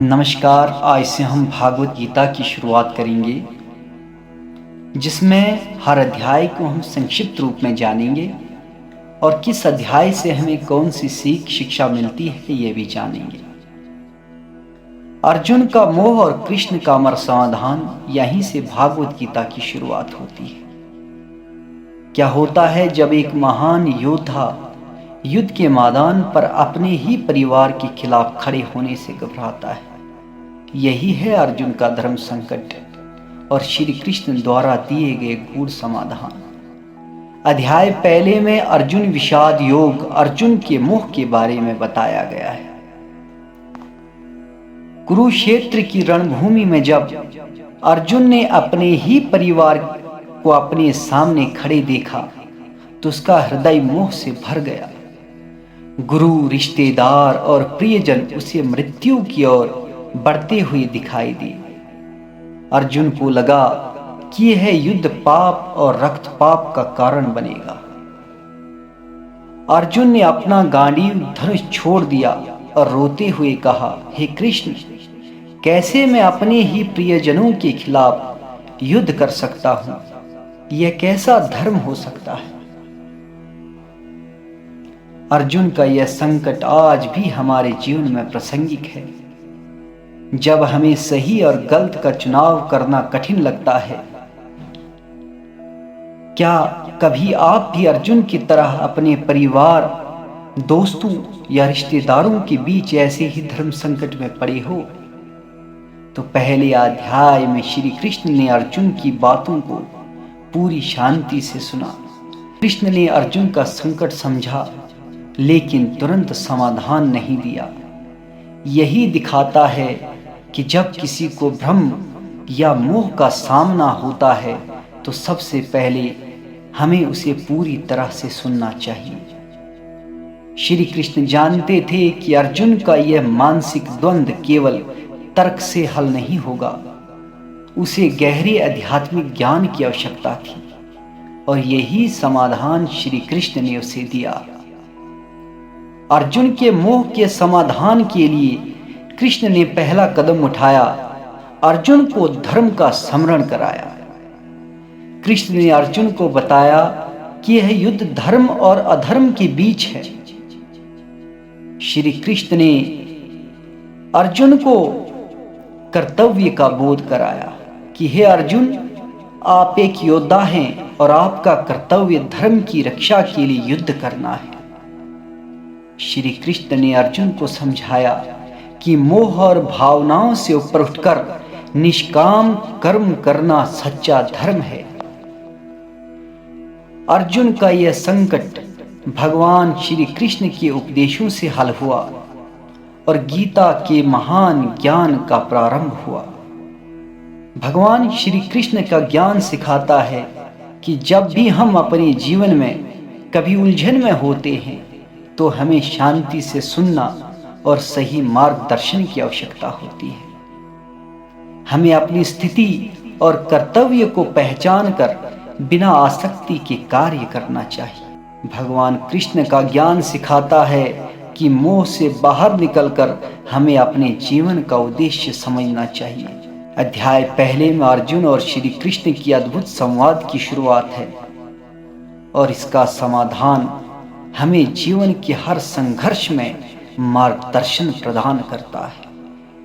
नमस्कार। आज से हम भागवत गीता की शुरुआत करेंगे, जिसमें हर अध्याय को हम संक्षिप्त रूप में जानेंगे और किस अध्याय से हमें कौन सी सीख शिक्षा मिलती है ये भी जानेंगे। अर्जुन का मोह और कृष्ण का अमर समाधान, यहीं से भागवत गीता की शुरुआत होती है। क्या होता है जब एक महान योद्धा युद्ध के मैदान पर अपने ही परिवार के खिलाफ खड़े होने से घबराता है? यही है अर्जुन का धर्म संकट और श्री कृष्ण द्वारा दिए गए गूढ़ समाधान। अध्याय पहले में अर्जुन विषाद योग, अर्जुन के मोह के बारे में बताया गया है। कुरुक्षेत्र की रणभूमि में जब अर्जुन ने अपने ही परिवार को अपने सामने खड़े देखा तो उसका हृदय मोह से भर गया। गुरु, रिश्तेदार और प्रियजन उसे मृत्यु की ओर बढ़ते हुए दिखाई दिए। अर्जुन को लगा कि यह युद्ध पाप और रक्त पाप का कारण बनेगा। अर्जुन ने अपना गांडीव धनुष छोड़ दिया और रोते हुए कहा, हे कृष्ण, कैसे मैं अपने ही प्रियजनों के खिलाफ युद्ध कर सकता हूं? यह कैसा धर्म हो सकता है? अर्जुन का यह संकट आज भी हमारे जीवन में प्रासंगिक है। जब हमें सही और गलत का चुनाव करना कठिन लगता है, क्या कभी आप भी अर्जुन की तरह अपने परिवार, दोस्तों या रिश्तेदारों के बीच ऐसे ही धर्म संकट में पड़े हो? तो पहले अध्याय में श्री कृष्ण ने अर्जुन की बातों को पूरी शांति से सुना। कृष्ण ने अर्जुन का संकट समझा, लेकिन तुरंत समाधान नहीं दिया। यही दिखाता है कि जब किसी को भ्रम या मोह का सामना होता है तो सबसे पहले हमें उसे पूरी तरह से सुनना चाहिए। श्री कृष्ण जानते थे कि अर्जुन का यह मानसिक द्वंद्व केवल तर्क से हल नहीं होगा। उसे गहरे आध्यात्मिक ज्ञान की आवश्यकता थी और यही समाधान श्री कृष्ण ने उसे दिया। अर्जुन के मोह के समाधान के लिए कृष्ण ने पहला कदम उठाया, अर्जुन को धर्म का स्मरण कराया। कृष्ण ने अर्जुन को बताया कि यह युद्ध धर्म और अधर्म के बीच है। श्री कृष्ण ने अर्जुन को कर्तव्य का बोध कराया कि हे अर्जुन, आप एक योद्धा हैं और आपका कर्तव्य धर्म की रक्षा के लिए युद्ध करना है। श्री कृष्ण ने अर्जुन को समझाया कि मोह और भावनाओं से ऊपर उठकर निष्काम कर्म करना सच्चा धर्म है। अर्जुन का यह संकट भगवान श्री कृष्ण के उपदेशों से हल हुआ और गीता के महान ज्ञान का प्रारंभ हुआ। भगवान श्री कृष्ण का ज्ञान सिखाता है कि जब भी हम अपने जीवन में कभी उलझन में होते हैं तो हमें शांति से सुनना और सही मार्गदर्शन की आवश्यकता होती है। हमें अपनी स्थिति और कर्तव्य को पहचान कर बिना आसक्ति के कार्य करना चाहिए। भगवान कृष्ण का ज्ञान सिखाता है कि मोह से बाहर निकलकर हमें अपने जीवन का उद्देश्य समझना चाहिए। अध्याय पहले में अर्जुन और श्री कृष्ण की अद्भुत संवाद की शुरुआत है और इसका समाधान हमें जीवन के हर संघर्ष में मार्गदर्शन प्रदान करता है।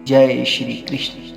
जय श्री कृष्ण।